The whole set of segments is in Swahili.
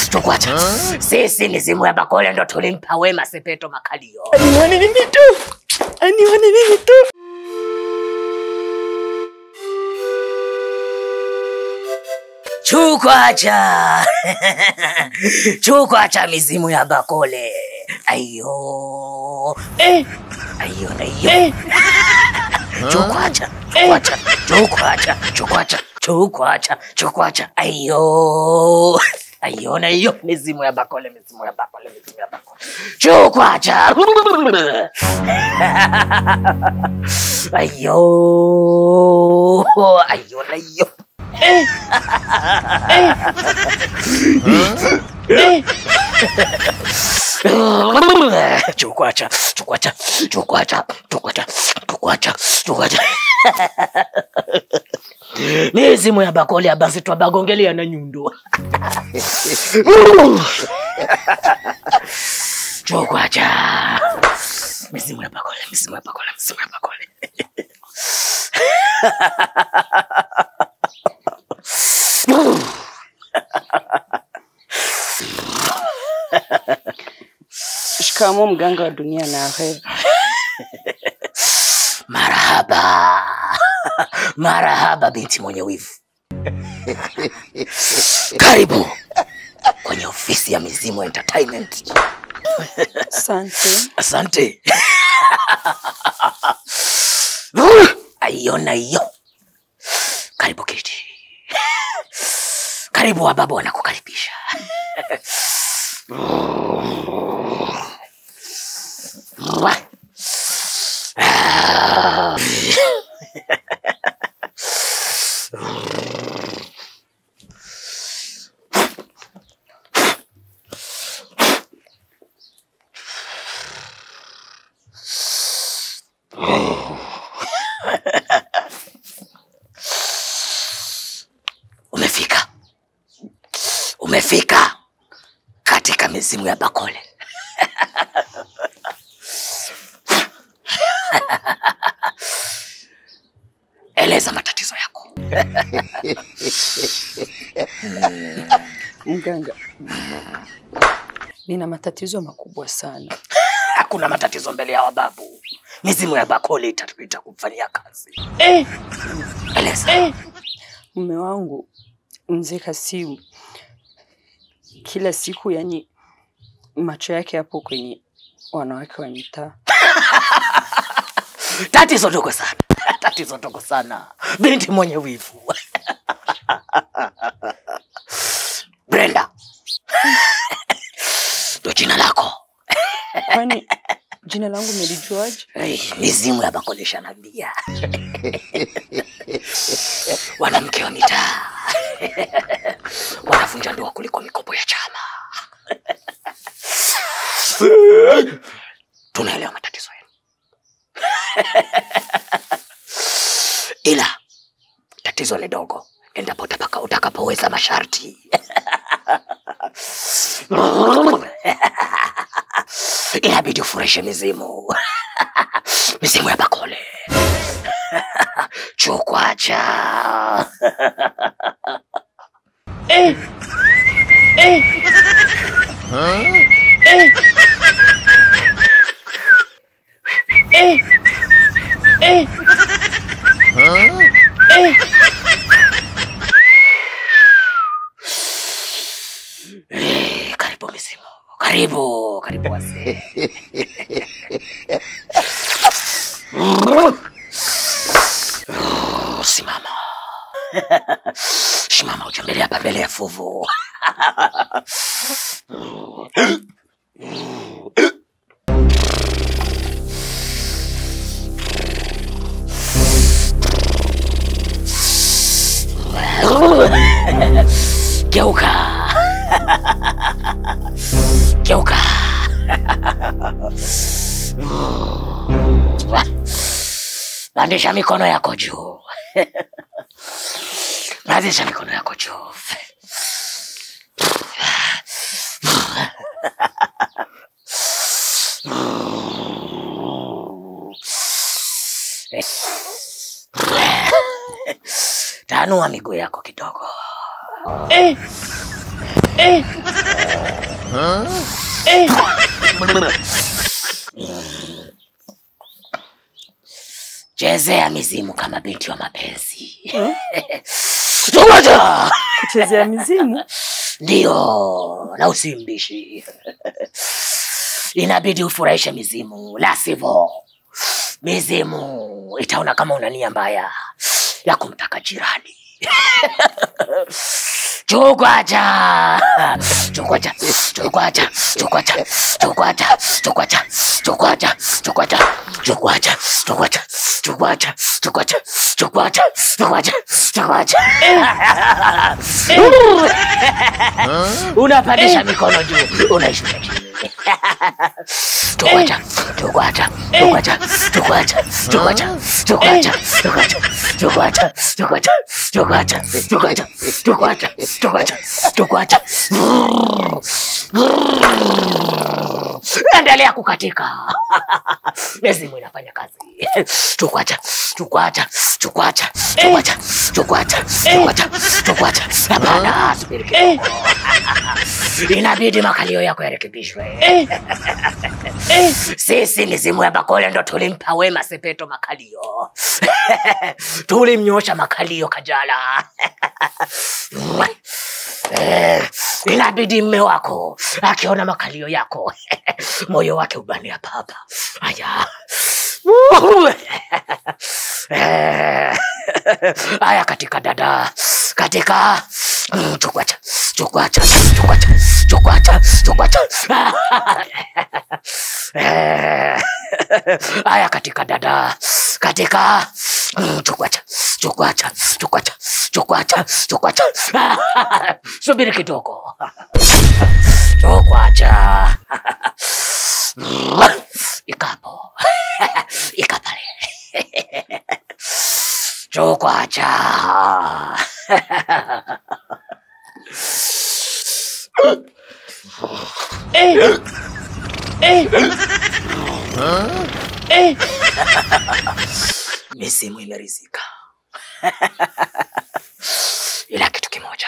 Chukwacha. Sisi mizimu ya Bakole ndo tulimpa Wema Sepetu makalio. Anione mimi tu. Chukwacha mizimu ya Bakole. Ayo. Chukwacha. Ayo mizimu ya Bakole. Chukwacha. Ayo. Chukwacha. Mizimu ya Bakole abasi twabagongelea na nyundo. Chukwacha. Mizimu ya Bakole. Shikamoo mganga wa dunia na akhera. Marahaba binti mwenye wivu. Karibu kwenye ofisi ya Mizimu Entertainment. Asante. Ayo. Karibu kiti. Karibu wababu wanakukaribisha. Umefika katika mizimu ya Bakole. Eleza matatizo yako. Mganga, nina matatizo makubwa sana. Hakuna matatizo mbele ya wababu. Mizimu ya Bakole itakufanyia kazi. Eleza. Mume wangu Mzee Kasimu kila siku yani macho yake hapo kwenye wanawake wa mitaa. Tatizo dogo sana. Binti mwenye wivu. Brenda. Ndio jina lako. Kwani jina langu umelijuaje? Mizimu ya Bakole shanambia. Wanamke wa mitaa wanavunja ndoa kuliko mikopo ya chama. Tunaelewa matatizo yenu. Ila tatizo ni dogo endapo utakapoweza masharti. Inabidi ufurishe mizimu ya Bakole. Chukwacha. Karibu mizimu. Karibu wazee. Simama. Simama ujambele hapa mbele ya fuvu. Geuka. Pandisha mikono yako juu. Pandisha mikono yako juu. Tanua miguu yako kidogo. Chezea mizimu kama binti wa mapenzi. Kuchezea mizimu? Ndio, na usimbishi. Inabidi ufurahishe mizimu, la sivyo mizimu itaona kama una nia mbaya ya kumtaka jirani. Chukwacha. Chukwacha. Chukwacha. Chukwacha. Chukwacha. Chukwacha. Chukwacha. Chukwacha. Chukwacha. Chukwacha. Chukwacha. Chukwacha. Chukwacha. Chukwacha. Chukwacha. Unapandisha mikono juu, unaishusha chini. Chukwacha. Chukwacha. Chukwacha. Chukwacha. Chukwacha. Chukwacha. Chukwacha. Chukwacha. Chukwacha. Chukwacha. Chukwacha. Chukwacha. Chukwacha. Endelea kukatika. Mizimu inafanya kazi. Chukwacha. Chukwacha. Chukwacha. Chukwacha. Chukwacha. Chukwacha. Chukwacha. Hapana, subiri kidogo. Inabidi makalio yako yarekebishwe. Sisi mizimu ya Bakole ndo tulimpa Wema Sepetu makalio. Tulimnyosha makalio Kajala. Inabidi mme wako akiona makalio yako moyo wake ubani hapa hapa. Aya. Aya, katika dada. Katika. Chukwacha. Chukwacha. Chukwacha. Chukwacha. Chukwacha. Aya, katika dada. Katika. Chukwacha. Chukwacha. Chukwacha. Chukwacha. Chukwacha. Subiri kidogo. Chukwacha. Ikapo. Ikapale. Chukwacha. Mizimu imerizika. Ila kitu kimoja,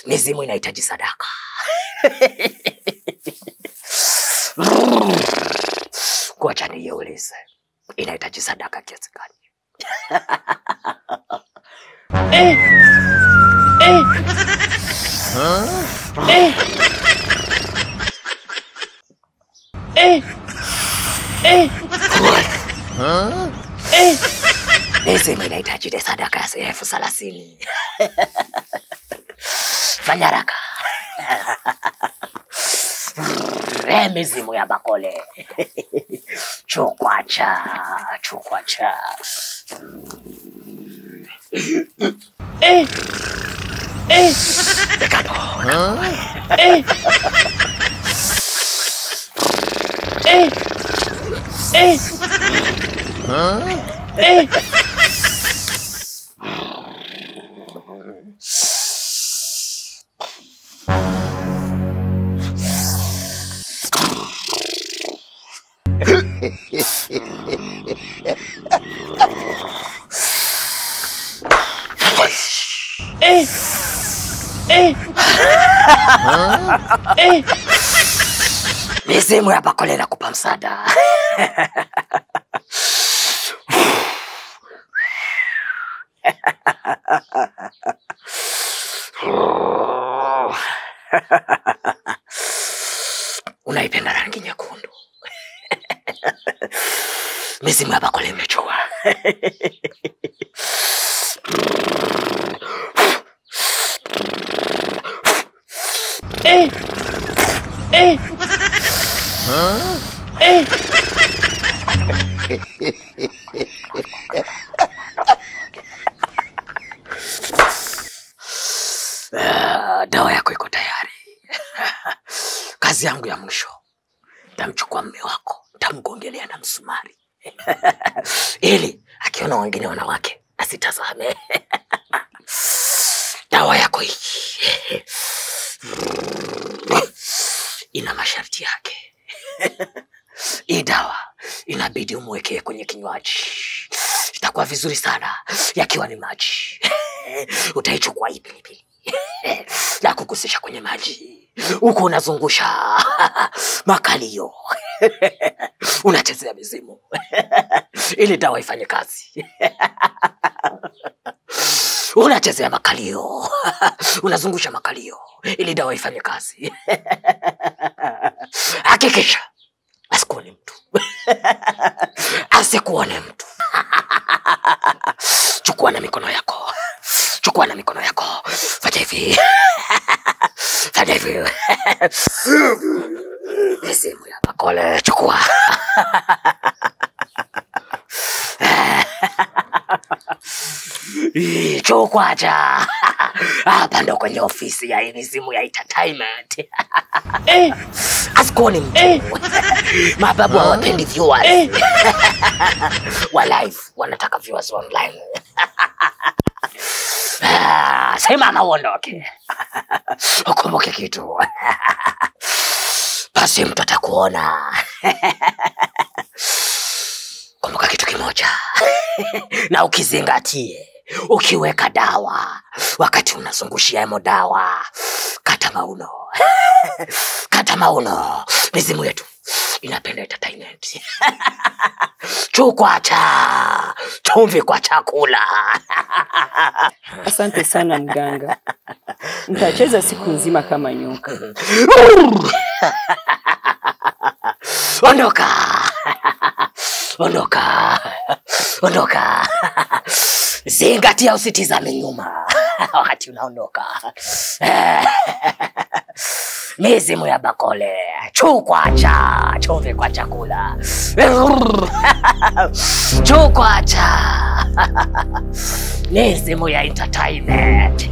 mizimu inahitaji sadaka. Ngoja niulize, inahitaji sadaka kiasi gani? Mizimu inahitaji sadaka ya $30,000. Fanya haraka. Mizimu ya Bakole. Chukwacha. Chukwacha. Mizimu ya Bakole nakupa msaada. Unaipenda rangi nyekundu. Mizimu ya Bakole imechua. Dawa yako iko tayari. Kazi yangu ya mwisho, tamchukua mume wako, tamgongelea na msumari. Ili akiona wengine wanawake asitazame. Dawa yako hii ina masharti yake. Hii dawa inabidi umwekee kwenye kinywaji. itakuwa vizuri sana yakiwa ni maji. Utaichukua hii pilipili na kukusisha kwenye maji, huko unazungusha makalio. Unachezea mizimu ili dawa ifanye kazi. Unachezea makalio, unazungusha makalio ili dawa ifanye kazi. Hakikisha asikuone mtu. Asikuone mtu. Chukua na mikono yako. Chukua na mikono yako. Fanya hivi. Fanya hivi. Mizimu ya bakole, chukua. Chukua cha. Hapa ndo kwenye ofisi ya mizimu ya entertainment. Asikuone mtu. Mababu hawapendi viewers. Wa live wanataka viewers online. Sema na uondoke. Ukumbuke kitu. Basi mtu atakuona. Kumbuka kitu kimoja. Na ukizingatie, ukiweka dawa, wakati unazungushia hemo dawa, kata mauno. Kata mauno. Mizimu yetu inapenda entertainment. Chukua cha. Chumvi kwa chakula. Asante sana mganga. Nitacheza siku nzima kama nyoka. Ondoka. Ondoka. Ondoka. Zingatia usitizame nyuma wakati unaondoka. Mizimu ya bakole, chukua cha, chumvi kwa chakula. Chukua cha. Mizimu ya entertainment.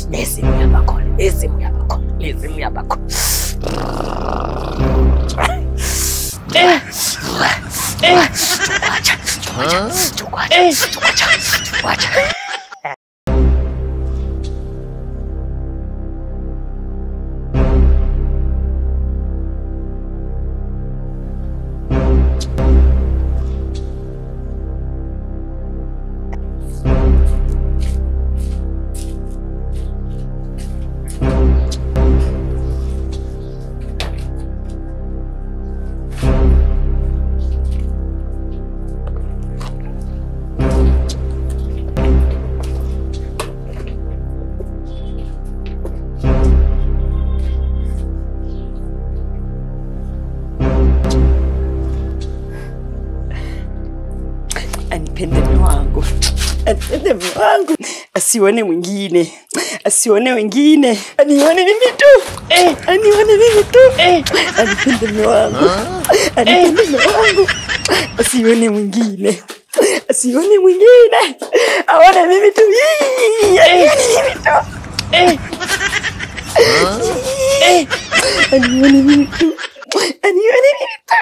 Mizimu ya bakole, mizimu ya bakole, mizimu ya bakole. Chukua cha, chukua cha, chukua cha, chukua cha, chukua cha. Anipende mume wangu. Anipende mume wangu. Asione mwingine. Asione wengine. Anione mimi tu. Anione mimi tu. Anipende mume wangu. Anipende mume wangu. Asione mwingine. Asione mwingine. Aone mimi tu. Anione mimi tu. Anione mimi tu. Anione mimi tu.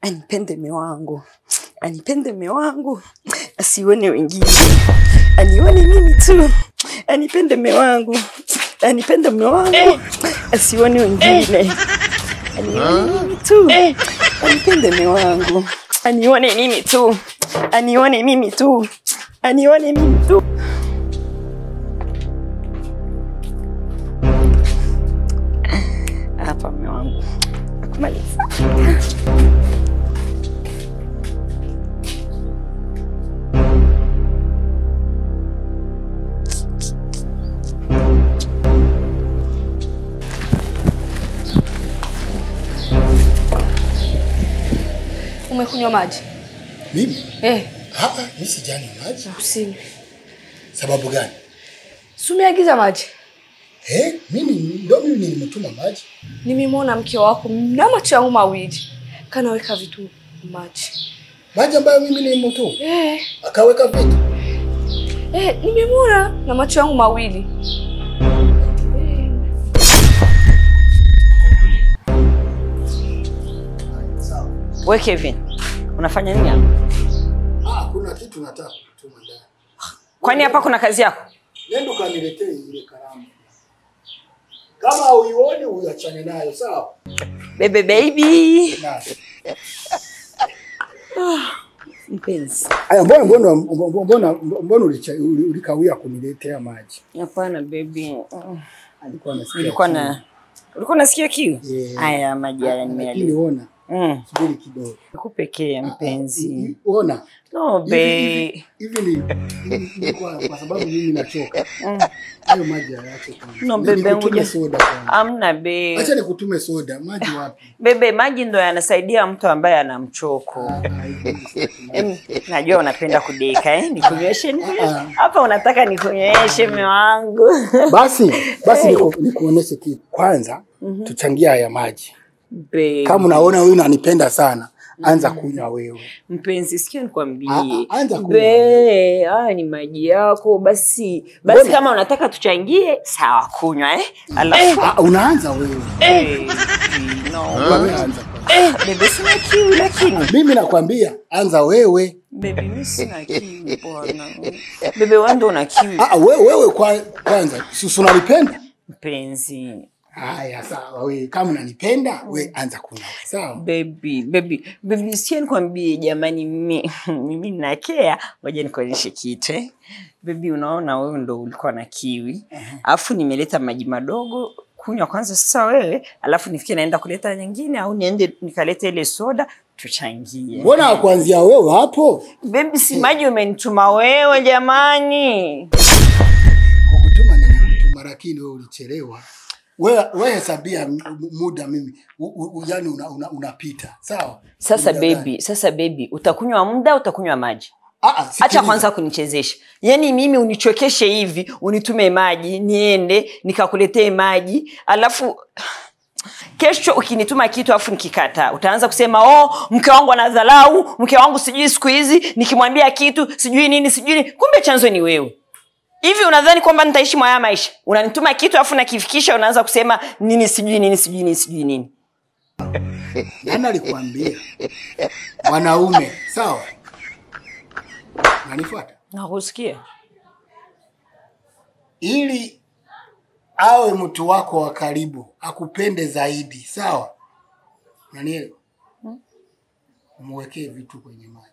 Anipende mume wangu. Anipende mume wangu. Asione wengine. Anione mimi tu. Anipende mume wangu. Anipende mume wangu. Asione wengine. Anione mimi tu. Anipende mume wangu. Anione mimi tu. Anione mimi tu. Anione mimi tu. Hapa mume wangu. Akumaliza. Umekunywa maji? Mimi? Mimi sijanywa maji. Usinywe. Sababu gani? Sumeagiza maji. Mimi nilimtuma maji. Nimemwona mke wako na macho yangu mawili. Kanaweka vitu maji. Maji ambayo mimi nilimtuma? Akaweka vitu. Nimemwona na macho yangu mawili. Wewe Kevin, unafanya nini hapa? Kuna kitu nataka kutuma ndani. Kwani hapa kuna kazi yako? Nenda kaniletee ile karamu. Kama uione uachane nayo, sawa? Baby. Mpenzi. Aya, mbona ulikawia kuniletea maji? Hapana baby. Ulikuwa unasikia kiu? Yeah. Haya maji haya nimealika. Ona. Subiri kidogo. Nikupekee mpenzi. Ona. No babe. Hivi ni kwa sababu mimi nachoka. Hayo maji hayaache kama. No babe, ngoja soda kwanza. Amna babe. Acha nikutume soda. Maji wapi? Bebe, maji ndo yanasaidia mtu ambaye ana mchoko. Najua unapenda kudeka nikunyweshe hapa, unataka nikunyweshe mume wangu. Basi nikuoneshe kitu. Kwanza tuchangia haya maji. Babe. Kama unaona wewe unanipenda sana, anza kunywa wewe. Mpenzi, sikia nikwambie. Anza kunywa. Haya ni maji yako. Basi kama unataka tuchangie, sawa kunywa Alafu unaanza wewe. No. Wewe anza. Bebe, sina kiu lakini. Mimi nakwambia anza wewe. Bebe, mimi sina kiu bwana. Bebe, wewe ndo una kiu. Wewe kwanza. Sisi unanipenda? Mpenzi. Haya sawa wewe, kama unanipenda wewe anza kunywa. Sawa? Baby, sikia nikwambie jamani, mimi nakea, ngoja nikuonyeshe kitu Baby, unaona wewe ndo ulikuwa na kiwi. Alafu nimeleta maji madogo, kunywa kwanza sasa wewe, alafu nifikie naenda kuleta nyingine au niende nikaleta ile soda tuchangie. Mbona kuanzia wewe hapo? Baby, si maji umenituma wewe jamani. Kukutuma nilikutuma lakini wewe ulichelewa. Wewe hesabia muda mimi yani unapita. Sawa? Sasa baby, utakunywa muda utakunywa maji. Acha kwanza kunichezesha. Yaani mimi unichokeshe hivi, unitume maji, niende nikakuletee maji, alafu kesho ukinituma kitu afu nikikataa, utaanza kusema mke wangu anadhalau, mke wangu sijui siku hizi nikimwambia kitu sijui nini. Kumbe chanzo ni wewe. Hivi unadhani kwamba nitaishi haya maisha? Unanituma kitu afu nakifikisha unaanza kusema nini sijui nini. Nani alikwambia? Wanaume, sawa? Unanifuata? Nakusikia. Ili awe mtu wako wa karibu, akupende zaidi, sawa? Unanielewa? Umwekee vitu kwenye maji.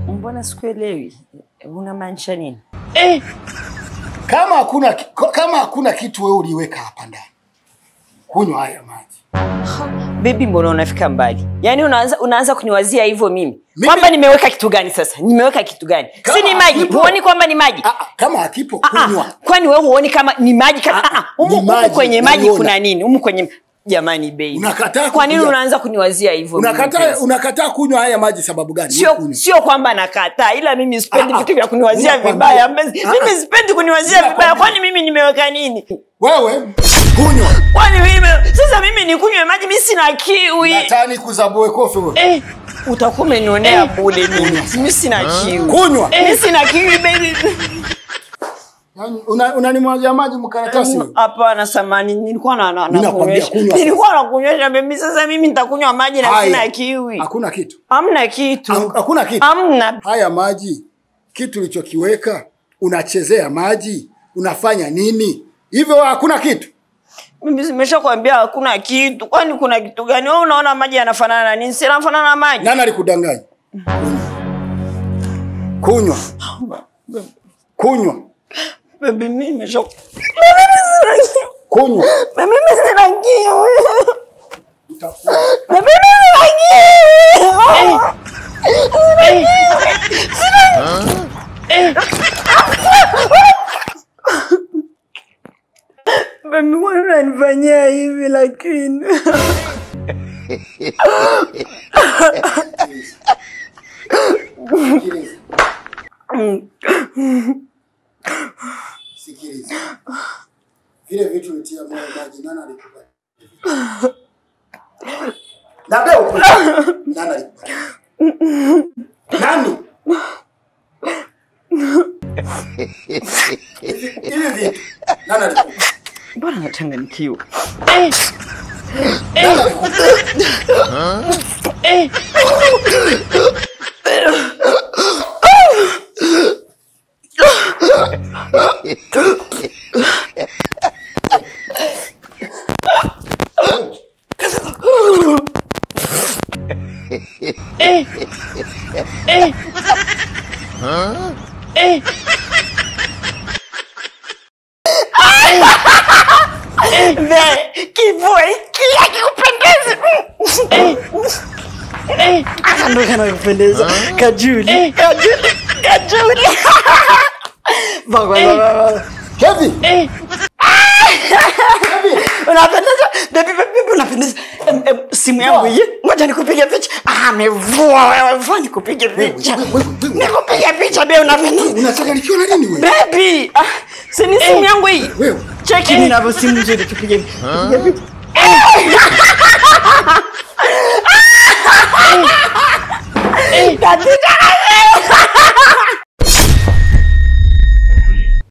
Mbona sikuelewi? Unamaanisha nini? Kama hakuna kitu wewe uliweka hapa ndani, kunywa haya maji. Baby, mbona unafika mbali? Yaani unaanza kuniwazia hivyo mimi. Kwamba nimeweka kitu gani sasa? Nimeweka kitu gani? Si ni maji. Huoni kwamba ni maji? Kama hakipo kunywa. Kwani wewe huoni kama ni maji kama humu kwenye maji kuna nini? Humu kwenye jamani baby. Unakataa. Kwa nini unaanza kuniwazia hivyo? Unakataa kunywa haya maji sababu gani? Sio kwamba nakataa, ila mimi sipendi vitu vya kuniwazia vibaya. Mimi sipendi kuniwazia vibaya. Kwani mimi nimeweka nini? Wewe kunywa. Kwani sasa mimi nikunywe maji? Mimi sina kiwi. Natani kuzabue kofi wewe. Utakuwa umenionea bure mimi. Mimi sina kiwi. Kunywa. Mimi sina kiwi baby. Unanimwagia maji mkaratasi? Hapana samani, nilikuwa nakunywesha baby. Sasa mimi nitakunywa maji na sina kiwi. Hakuna kitu. Hamna kitu. Hakuna kitu. Hamna. Haya maji kitu ulichokiweka, unachezea maji, unafanya nini? Hivyo hakuna kitu. Mimi nimeshakwambia hakuna kitu. Kwani kuna kitu gani? Wewe unaona maji yanafanana na nini? Si yanafanana na maji. Nani alikudanganya? Kunywa. Kunywa. Baby, mimi nimeshakunywa. Kunywa. Mimi sina kiu. Mimi Mimi wananifanyia hivi lakini. Sikiliza. Vile vitu ulitia moyo maji nani alikupa? Nabeo. Nani alikupa? Nani? Hivi vitu nani alikupa? Mbona nachanganyikiwa? Kivoi kia kikupendeza. Ndo kana kupendeza. Kajuli. Baba. Heavy. Unapendeza. Baby unapendeza. Simu yangu hii. Ngoja nikupige picha. Amevua wewe. Fanya nikupige picha. Nikupige picha baby unapendeza. Unataka nikiona nini wewe? Baby. Sini simu yangu hii. Wewe. Cheki ninavyo simu nzuri tupige picha. Daddy.